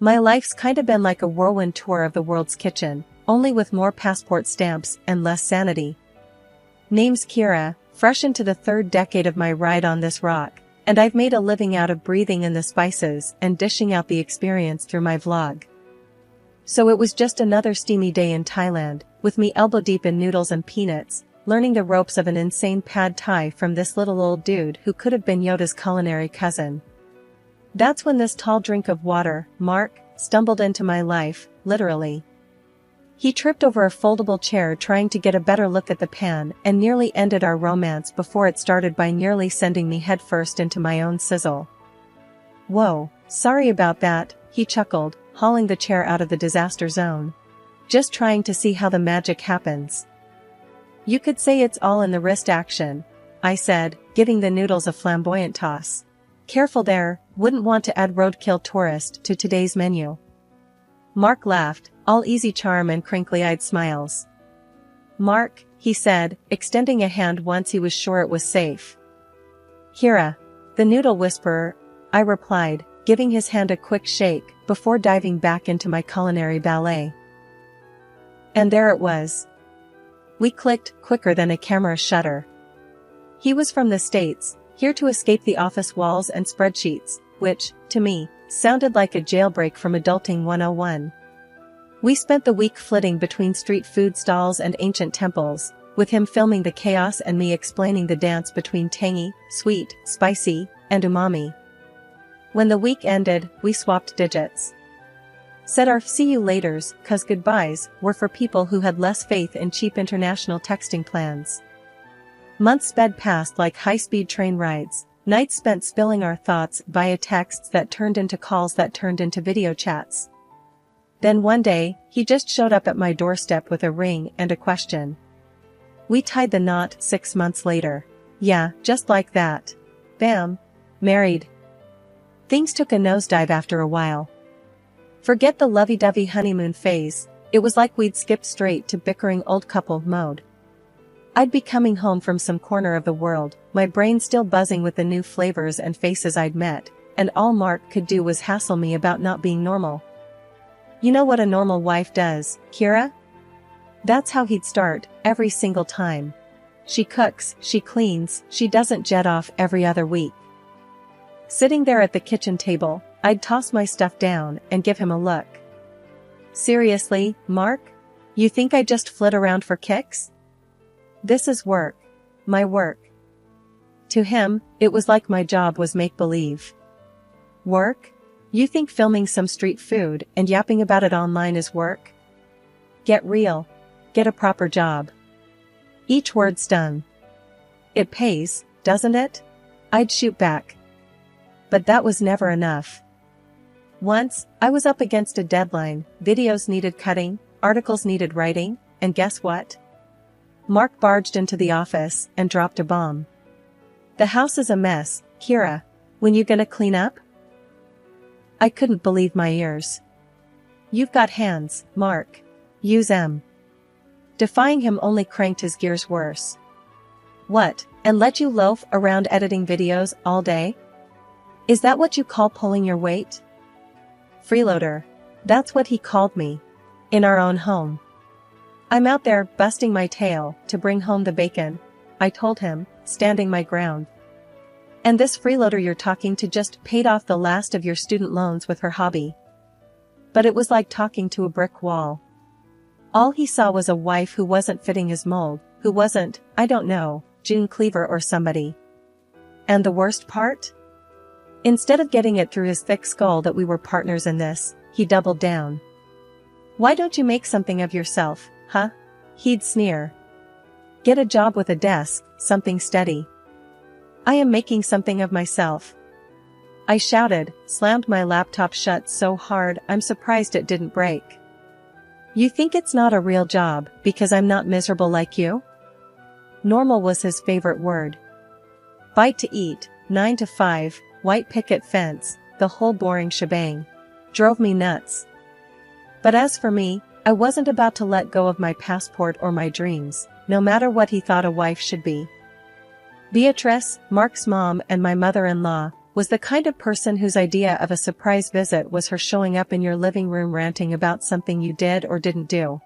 My life's kinda been like a whirlwind tour of the world's kitchen, only with more passport stamps and less sanity. Name's Kira, fresh into the third decade of my ride on this rock, and I've made a living out of breathing in the spices and dishing out the experience through my vlog. So it was just another steamy day in Thailand, with me elbow deep in noodles and peanuts, learning the ropes of an insane pad thai from this little old dude who could have been Yoda's culinary cousin. That's when this tall drink of water, Mark, stumbled into my life, literally. He tripped over a foldable chair trying to get a better look at the pan and nearly ended our romance before it started by nearly sending me headfirst into my own sizzle. Whoa, sorry about that, he chuckled, hauling the chair out of the disaster zone. Just trying to see how the magic happens. You could say it's all in the wrist action, I said, giving the noodles a flamboyant toss. Careful there, wouldn't want to add roadkill tourist to today's menu. Mark laughed, all easy charm and crinkly-eyed smiles. Mark, he said, extending a hand once he was sure it was safe. Kira, the noodle whisperer, I replied, giving his hand a quick shake before diving back into my culinary ballet. And there it was. We clicked quicker than a camera shutter. He was from the States, here to escape the office walls and spreadsheets, which, to me, sounded like a jailbreak from Adulting 101. We spent the week flitting between street food stalls and ancient temples, with him filming the chaos and me explaining the dance between tangy, sweet, spicy, and umami. When the week ended, we swapped digits. Said our see you laters, 'cause goodbyes were for people who had less faith in cheap international texting plans. Months sped past like high-speed train rides, nights spent spilling our thoughts via texts that turned into calls that turned into video chats. Then one day, he just showed up at my doorstep with a ring and a question. We tied the knot 6 months later. Yeah, just like that. Bam. Married. Things took a nosedive after a while. Forget the lovey-dovey honeymoon phase, it was like we'd skipped straight to bickering old couple mode. I'd be coming home from some corner of the world, my brain still buzzing with the new flavors and faces I'd met, and all Mark could do was hassle me about not being normal. You know what a normal wife does, Kira? That's how he'd start, every single time. She cooks, she cleans, she doesn't jet off every other week. Sitting there at the kitchen table, I'd toss my stuff down and give him a look. Seriously, Mark? You think I just flit around for kicks? This is work. My work. To him, it was like my job was make-believe. Work? You think filming some street food and yapping about it online is work? Get real. Get a proper job. Each word stung. It pays, doesn't it? I'd shoot back. But that was never enough. Once, I was up against a deadline, videos needed cutting, articles needed writing, and guess what? Mark barged into the office and dropped a bomb. The house is a mess, Kira. When you gonna clean up? I couldn't believe my ears. You've got hands, Mark. Use 'em. Defying him only cranked his gears worse. What, and let you loaf around editing videos all day? Is that what you call pulling your weight? Freeloader. That's what he called me. In our own home. I'm out there busting my tail to bring home the bacon, I told him, standing my ground. And this freeloader you're talking to just paid off the last of your student loans with her hobby. But it was like talking to a brick wall. All he saw was a wife who wasn't fitting his mold, who wasn't, I don't know, June Cleaver or somebody. And the worst part? Instead of getting it through his thick skull that we were partners in this, he doubled down. Why don't you make something of yourself, huh? He'd sneer. Get a job with a desk, something steady. I am making something of myself. I shouted, slammed my laptop shut so hard I'm surprised it didn't break. You think it's not a real job because I'm not miserable like you? Normal was his favorite word. Bite to eat, 9 to 5, white picket fence, the whole boring shebang. Drove me nuts. But as for me, I wasn't about to let go of my passport or my dreams, no matter what he thought a wife should be. Beatrice, Mark's mom and my mother-in-law, was the kind of person whose idea of a surprise visit was her showing up in your living room ranting about something you did or didn't do.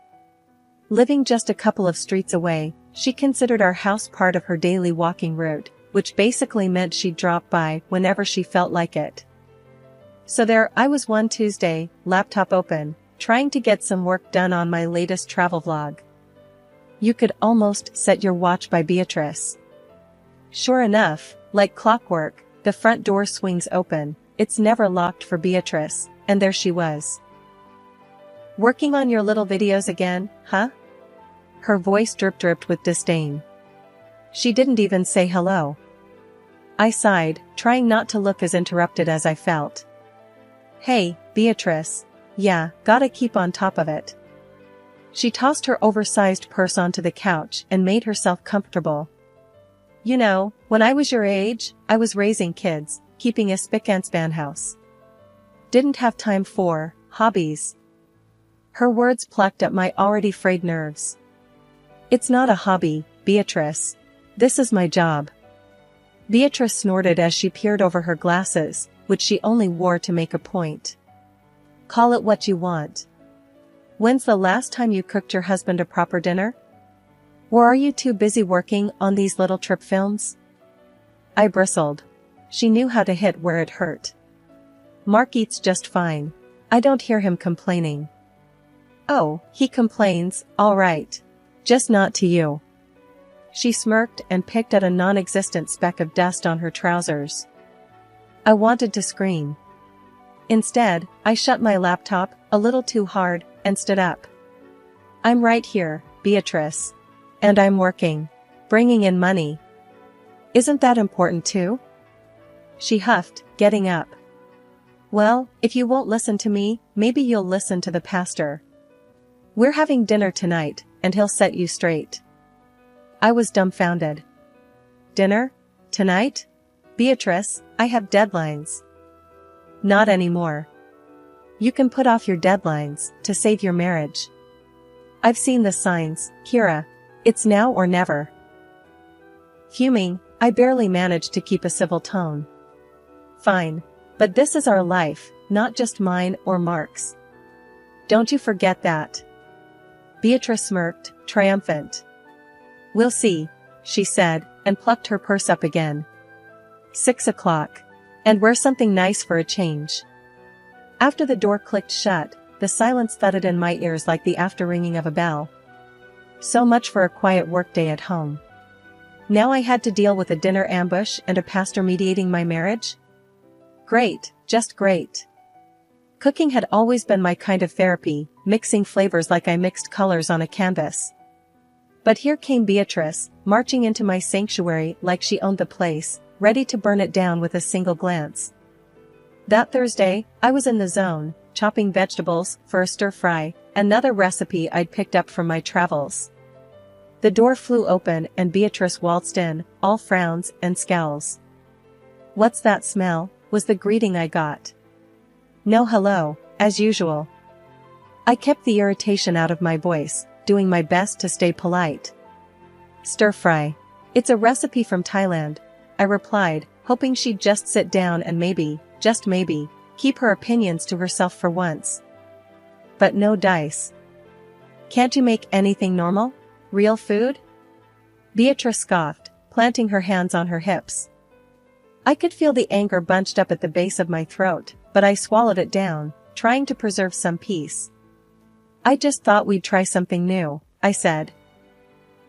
Living just a couple of streets away, she considered our house part of her daily walking route, which basically meant she'd drop by whenever she felt like it. So there I was one Tuesday, laptop open, trying to get some work done on my latest travel vlog. You could almost set your watch by Beatrice. Sure enough, like clockwork, the front door swings open, it's never locked for Beatrice, and there she was. "Working on your little videos again, huh?" Her voice dripped with disdain. She didn't even say hello. I sighed, trying not to look as interrupted as I felt. "Hey, Beatrice. Yeah, gotta keep on top of it." She tossed her oversized purse onto the couch and made herself comfortable. "You know, when I was your age, I was raising kids, keeping a spick-and-span house. Didn't have time for hobbies." Her words plucked at my already frayed nerves. "It's not a hobby, Beatrice. This is my job." Beatrice snorted as she peered over her glasses, which she only wore to make a point. "Call it what you want. When's the last time you cooked your husband a proper dinner? Or are you too busy working on these little trip films?" I bristled. She knew how to hit where it hurt. "Mark eats just fine. I don't hear him complaining." "Oh, he complains, all right. Just not to you." She smirked and picked at a non-existent speck of dust on her trousers. I wanted to scream. Instead, I shut my laptop, a little too hard, and stood up. "I'm right here, Beatrice. And I'm working. Bringing in money. Isn't that important too?" She huffed, getting up. "Well, if you won't listen to me, maybe you'll listen to the pastor. We're having dinner tonight, and he'll set you straight." I was dumbfounded. "Dinner? Tonight? Beatrice, I have deadlines." "Not anymore. You can put off your deadlines to save your marriage. I've seen the signs, Kira. It's now or never." Fuming, I barely managed to keep a civil tone. "Fine. But this is our life, not just mine or Mark's. Don't you forget that." Beatrice smirked, triumphant. "We'll see," she said, and plucked her purse up again. 6 o'clock. And wear something nice for a change. After the door clicked shut, the silence thudded in my ears like the after-ringing of a bell. So much for a quiet workday at home. Now I had to deal with a dinner ambush and a pastor mediating my marriage? Great, just great. Cooking had always been my kind of therapy, mixing flavors like I mixed colors on a canvas. But here came Beatrice, marching into my sanctuary like she owned the place, ready to burn it down with a single glance. That Thursday, I was in the zone, chopping vegetables for a stir-fry, another recipe I'd picked up from my travels. The door flew open and Beatrice waltzed in, all frowns and scowls. "What's that smell?" was the greeting I got. No hello, as usual. I kept the irritation out of my voice, doing my best to stay polite. "Stir-fry. It's a recipe from Thailand," I replied, hoping she'd just sit down and maybe, just maybe, keep her opinions to herself for once. But no dice. "Can't you make anything normal? Real food?" Beatrice scoffed, planting her hands on her hips. I could feel the anger bunched up at the base of my throat, but I swallowed it down, trying to preserve some peace. "I just thought we'd try something new," I said.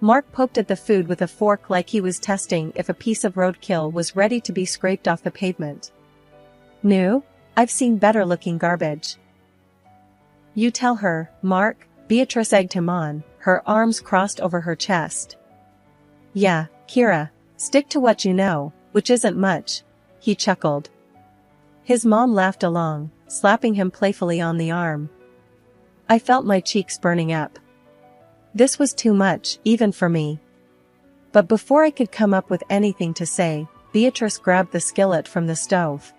Mark poked at the food with a fork like he was testing if a piece of roadkill was ready to be scraped off the pavement. "New? I've seen better-looking garbage." "You tell her, Mark," Beatrice egged him on, her arms crossed over her chest. "Yeah, Kira, stick to what you know, which isn't much," he chuckled. His mom laughed along, slapping him playfully on the arm. I felt my cheeks burning up. This was too much, even for me. But before I could come up with anything to say, Beatrice grabbed the skillet from the stove.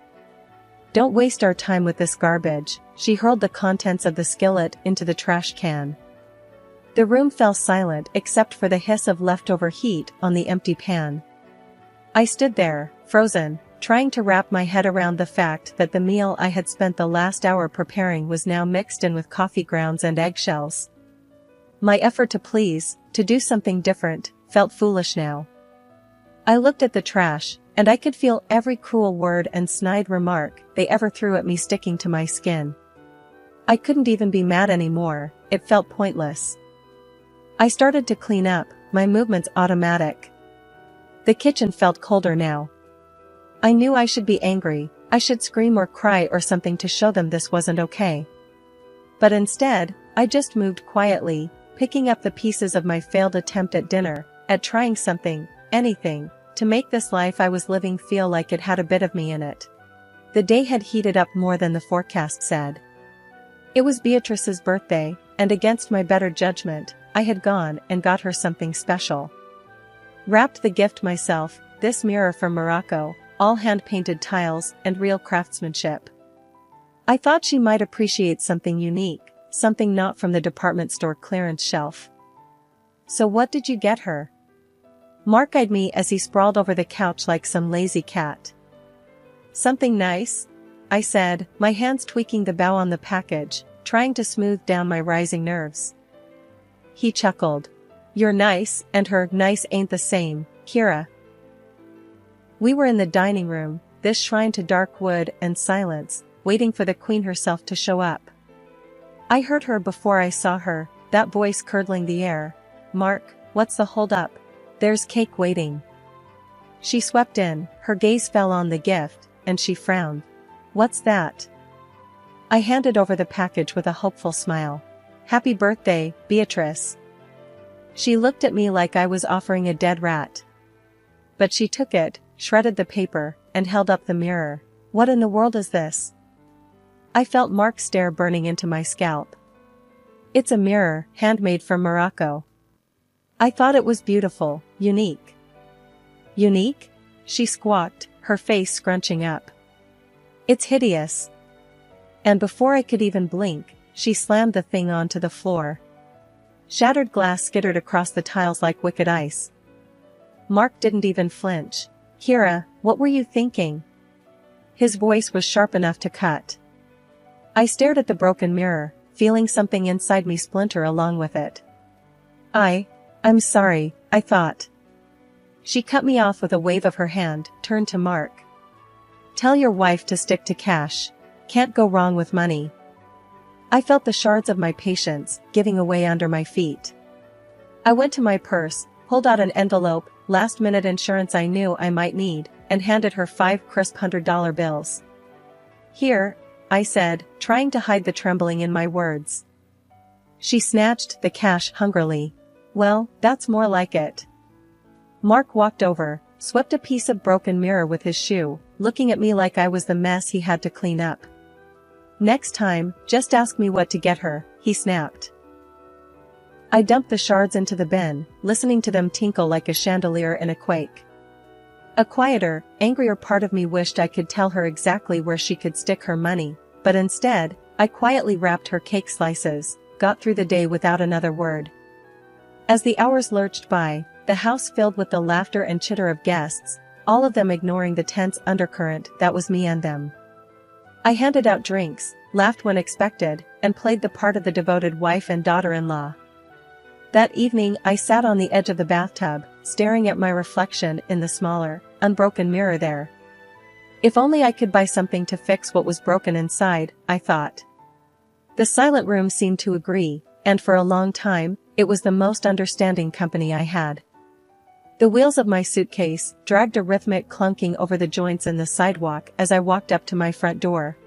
"Don't waste our time with this garbage," she hurled the contents of the skillet into the trash can. The room fell silent except for the hiss of leftover heat on the empty pan. I stood there, frozen, trying to wrap my head around the fact that the meal I had spent the last hour preparing was now mixed in with coffee grounds and eggshells. My effort to please, to do something different, felt foolish now. I looked at the trash, and I could feel every cruel word and snide remark they ever threw at me sticking to my skin. I couldn't even be mad anymore, it felt pointless. I started to clean up, my movements automatic. The kitchen felt colder now. I knew I should be angry, I should scream or cry or something to show them this wasn't okay. But instead, I just moved quietly, picking up the pieces of my failed attempt at dinner, at trying something, anything, to make this life I was living feel like it had a bit of me in it. The day had heated up more than the forecast said. It was Beatrice's birthday, and against my better judgment, I had gone and got her something special. Wrapped the gift myself, this mirror from Morocco, all hand-painted tiles and real craftsmanship. I thought she might appreciate something unique, something not from the department store clearance shelf. So what did you get her? Mark eyed me as he sprawled over the couch like some lazy cat. Something nice? I said, my hands tweaking the bow on the package, trying to smooth down my rising nerves. He chuckled. You're nice, and her nice ain't the same, Kira. We were in the dining room, this shrine to dark wood and silence, waiting for the queen herself to show up. I heard her before I saw her, that voice curdling the air. Mark, what's the hold-up? There's cake waiting. She swept in, her gaze fell on the gift, and she frowned. What's that? I handed over the package with a hopeful smile. Happy birthday, Beatrice. She looked at me like I was offering a dead rat. But she took it, shredded the paper, and held up the mirror. What in the world is this? I felt Mark's stare burning into my scalp. It's a mirror, handmade from Morocco. I thought it was beautiful, unique. Unique? She squawked, her face scrunching up. It's hideous. And before I could even blink, she slammed the thing onto the floor. Shattered glass skittered across the tiles like wicked ice. Mark didn't even flinch. Kira, what were you thinking? His voice was sharp enough to cut. I stared at the broken mirror, feeling something inside me splinter along with it. I'm sorry, I thought. She cut me off with a wave of her hand, turned to Mark. Tell your wife to stick to cash. Can't go wrong with money. I felt the shards of my patience giving away under my feet. I went to my purse, pulled out an envelope, last-minute insurance I knew I might need, and handed her 5 crisp $100 bills. Here, I said, trying to hide the trembling in my words. She snatched the cash hungrily. Well, that's more like it. Mark walked over, swept a piece of broken mirror with his shoe, looking at me like I was the mess he had to clean up. Next time, just ask me what to get her, he snapped. I dumped the shards into the bin, listening to them tinkle like a chandelier in a quake. A quieter, angrier part of me wished I could tell her exactly where she could stick her money, but instead, I quietly wrapped her cake slices, got through the day without another word. As the hours lurched by, the house filled with the laughter and chitter of guests, all of them ignoring the tense undercurrent that was me and them. I handed out drinks, laughed when expected, and played the part of the devoted wife and daughter-in-law. That evening I sat on the edge of the bathtub, staring at my reflection in the smaller, unbroken mirror there. If only I could buy something to fix what was broken inside, I thought. The silent room seemed to agree, and for a long time, it was the most understanding company I had. The wheels of my suitcase dragged a rhythmic clunking over the joints in the sidewalk as I walked up to my front door.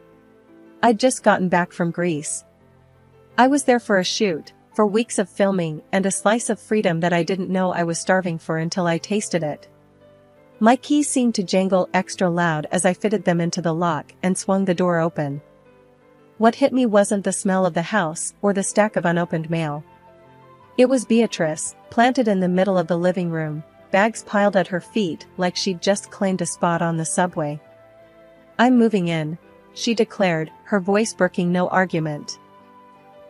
I'd just gotten back from Greece. I was there for a shoot, for weeks of filming and a slice of freedom that I didn't know I was starving for until I tasted it. My keys seemed to jangle extra loud as I fitted them into the lock and swung the door open. What hit me wasn't the smell of the house or the stack of unopened mail. It was Beatrice, planted in the middle of the living room, bags piled at her feet like she'd just claimed a spot on the subway. I'm moving in, she declared, her voice broking no argument.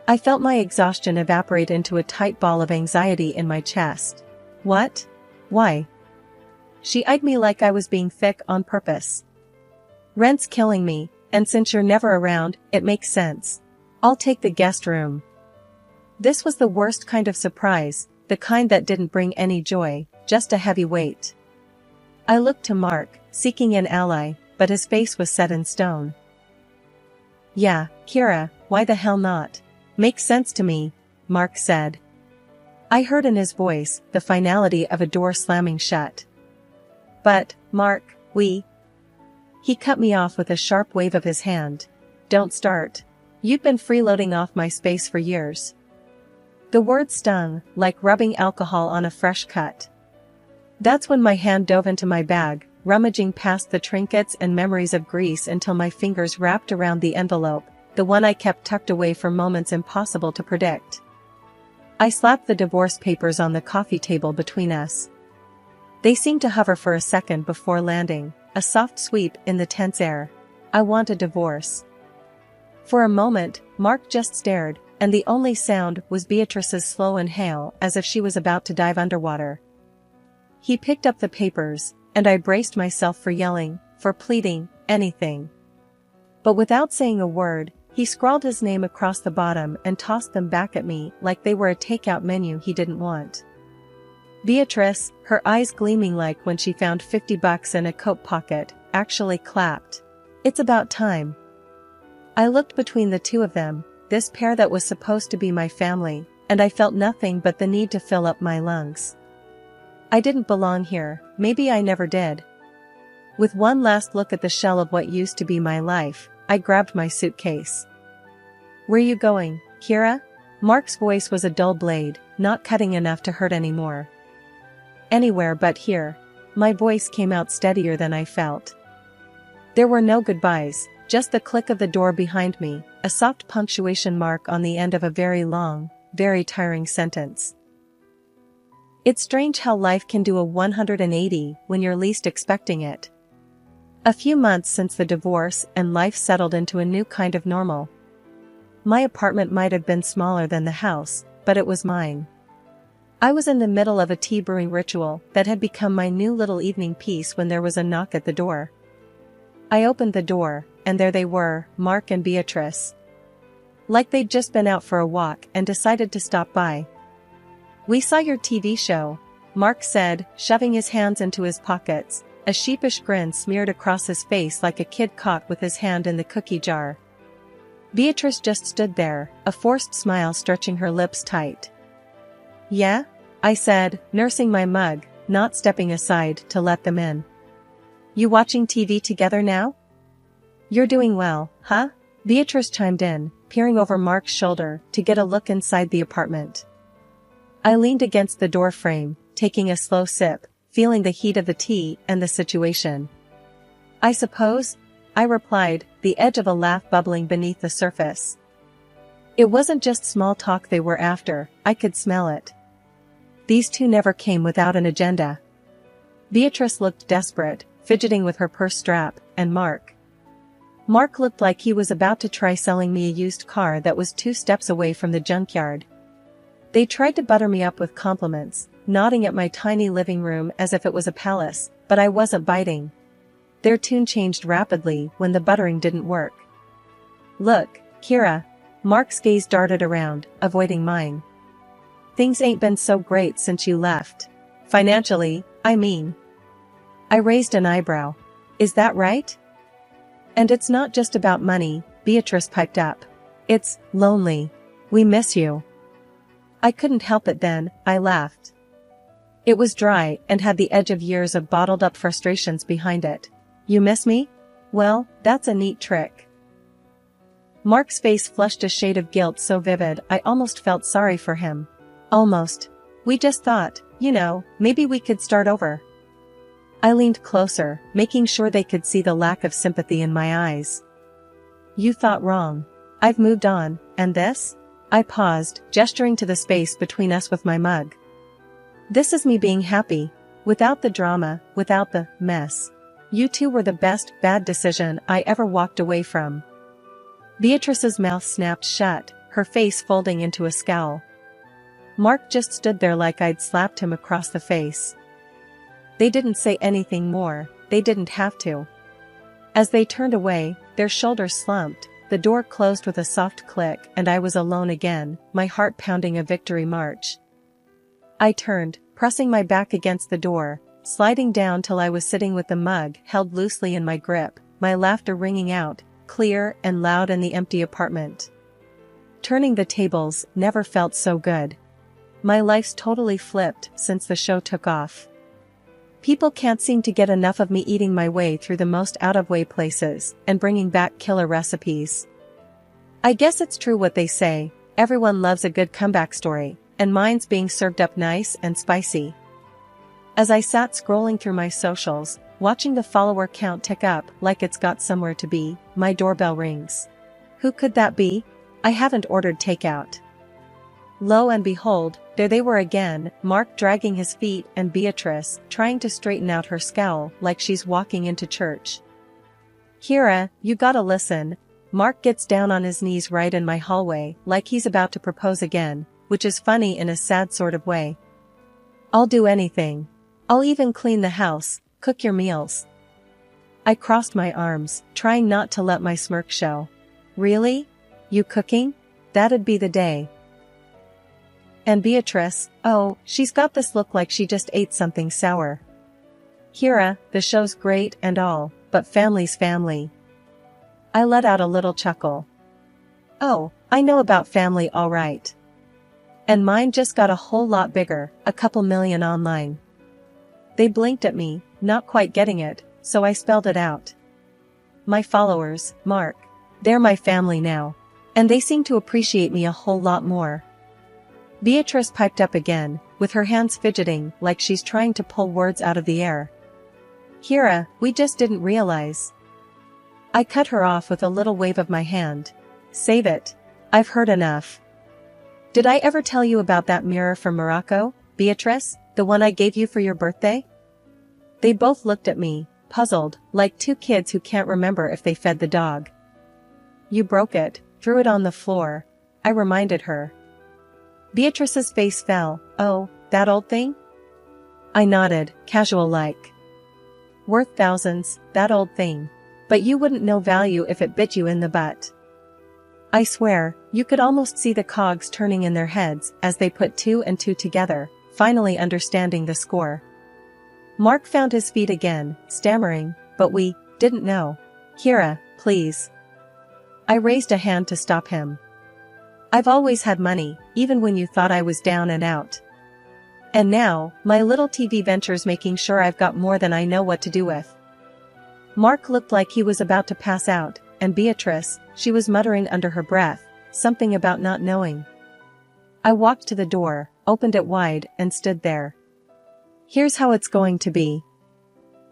I felt my exhaustion evaporate into a tight ball of anxiety in my chest. What? Why? She eyed me like I was being thick on purpose. Rent's killing me, and since you're never around, it makes sense. I'll take the guest room. This was the worst kind of surprise, the kind that didn't bring any joy, just a heavy weight. I looked to Mark, seeking an ally, but his face was set in stone. Yeah, Kira, why the hell not? Makes sense to me, Mark said. I heard in his voice the finality of a door slamming shut. But, Mark, He cut me off with a sharp wave of his hand. Don't start. You've been freeloading off my space for years. The word stung, like rubbing alcohol on a fresh cut. That's when my hand dove into my bag, rummaging past the trinkets and memories of Greece until my fingers wrapped around the envelope, the one I kept tucked away for moments impossible to predict. I slapped the divorce papers on the coffee table between us. They seemed to hover for a second before landing, a soft sweep in the tense air. I want a divorce. For a moment, Mark just stared, and the only sound was Beatrice's slow inhale as if she was about to dive underwater. He picked up the papers, and I braced myself for yelling, for pleading, anything. But without saying a word, he scrawled his name across the bottom and tossed them back at me like they were a takeout menu he didn't want. Beatrice, her eyes gleaming like when she found $50 in a coat pocket, actually clapped. It's about time. I looked between the two of them, this pair that was supposed to be my family, and I felt nothing but the need to fill up my lungs. I didn't belong here, maybe I never did. With one last look at the shell of what used to be my life, I grabbed my suitcase. Where you going, Kira? Mark's voice was a dull blade, not cutting enough to hurt anymore. Anywhere but here. My voice came out steadier than I felt. There were no goodbyes, just the click of the door behind me, a soft punctuation mark on the end of a very long, very tiring sentence. It's strange how life can do a 180 when you're least expecting it. A few months since the divorce and life settled into a new kind of normal. My apartment might have been smaller than the house, but it was mine. I was in the middle of a tea brewing ritual that had become my new little evening piece when there was a knock at the door. I opened the door, and there they were, Mark and Beatrice. Like they'd just been out for a walk and decided to stop by. We saw your TV show, Mark said, shoving his hands into his pockets, a sheepish grin smeared across his face like a kid caught with his hand in the cookie jar. Beatrice just stood there, a forced smile stretching her lips tight. Yeah? I said, nursing my mug, not stepping aside to let them in. You watching TV together now? You're doing well, huh? Beatrice chimed in, peering over Mark's shoulder to get a look inside the apartment. I leaned against the door frame, taking a slow sip, feeling the heat of the tea and the situation. I suppose, I replied, the edge of a laugh bubbling beneath the surface. It wasn't just small talk they were after, I could smell it. These two never came without an agenda. Beatrice looked desperate, fidgeting with her purse strap, and Mark looked like he was about to try selling me a used car that was 2 steps away from the junkyard. They tried to butter me up with compliments, nodding at my tiny living room as if it was a palace, but I wasn't biting. Their tune changed rapidly when the buttering didn't work. Look, Kira. Mark's gaze darted around, avoiding mine. Things ain't been so great since you left. Financially, I mean. I raised an eyebrow. Is that right? And it's not just about money, Beatrice piped up. It's lonely. We miss you. I couldn't help it then, I laughed. It was dry and had the edge of years of bottled up frustrations behind it. You miss me? Well, that's a neat trick. Mark's face flushed a shade of guilt so vivid I almost felt sorry for him. Almost. We just thought, maybe we could start over. I leaned closer, making sure they could see the lack of sympathy in my eyes. You thought wrong. I've moved on, and this? I paused, gesturing to the space between us with my mug. This is me being happy, without the drama, without the mess. You two were the best bad decision I ever walked away from. Beatrice's mouth snapped shut, her face folding into a scowl. Mark just stood there like I'd slapped him across the face. They didn't say anything more, they didn't have to. As they turned away, their shoulders slumped, the door closed with a soft click and I was alone again, my heart pounding a victory march. I turned, pressing my back against the door, sliding down till I was sitting with the mug held loosely in my grip, my laughter ringing out, clear and loud in the empty apartment. Turning the tables never felt so good. My life's totally flipped since the show took off. People can't seem to get enough of me eating my way through the most out-of-way places and bringing back killer recipes. I guess it's true what they say, everyone loves a good comeback story, and mine's being served up nice and spicy. As I sat scrolling through my socials, watching the follower count tick up like it's got somewhere to be, my doorbell rings. Who could that be? I haven't ordered takeout. Lo and behold, there they were again, Mark dragging his feet and Beatrice trying to straighten out her scowl like she's walking into church. Kira, you gotta listen. Mark gets down on his knees right in my hallway like he's about to propose again, which is funny in a sad sort of way. I'll do anything. I'll even clean the house, cook your meals. I crossed my arms, trying not to let my smirk show. Really? You cooking? That'd be the day. And Beatrice, oh, she's got this look like she just ate something sour. Kira, the show's great and all, but family's family. I let out a little chuckle. Oh, I know about family all right. And mine just got a whole lot bigger, a couple million online. They blinked at me, not quite getting it, so I spelled it out. My followers, Mark. They're my family now. And they seem to appreciate me a whole lot more. Beatrice piped up again, with her hands fidgeting like she's trying to pull words out of the air. Kira, we just didn't realize. I cut her off with a little wave of my hand. Save it. I've heard enough. Did I ever tell you about that mirror from Morocco, Beatrice, the one I gave you for your birthday? They both looked at me, puzzled, like two kids who can't remember if they fed the dog. You broke it, threw it on the floor, I reminded her. Beatrice's face fell. Oh, that old thing? I nodded, casual-like. Worth thousands, that old thing. But you wouldn't know value if it bit you in the butt. I swear, you could almost see the cogs turning in their heads as they put two and two together, finally understanding the score. Mark found his feet again, stammering, but we didn't know. Kira, please. I raised a hand to stop him. I've always had money, even when you thought I was down and out. And now, my little TV venture's making sure I've got more than I know what to do with. Mark looked like he was about to pass out, and Beatrice, she was muttering under her breath, something about not knowing. I walked to the door, opened it wide, and stood there. Here's how it's going to be.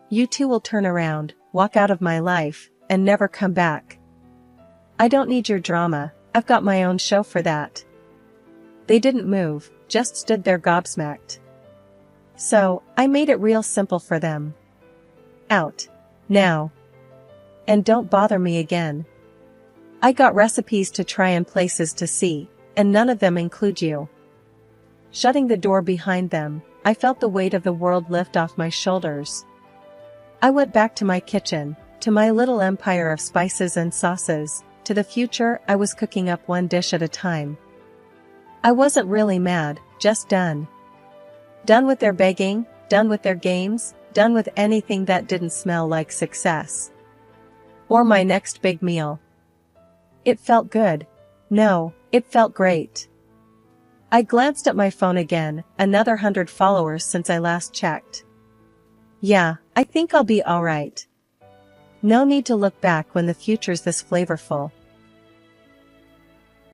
You two will turn around, walk out of my life, and never come back. I don't need your drama. I've got my own show for that. They didn't move, just stood there gobsmacked. So, I made it real simple for them. Out. Now. And don't bother me again. I got recipes to try and places to see, and none of them include you. Shutting the door behind them, I felt the weight of the world lift off my shoulders. I went back to my kitchen, to my little empire of spices and sauces. To the future I was cooking up one dish at a time. I wasn't really mad, just done. Done with their begging, done with their games, done with anything that didn't smell like success. Or my next big meal. It felt good. No, it felt great. I glanced at my phone again, another 100 followers since I last checked. Yeah, I think I'll be alright. No need to look back when the future's this flavorful.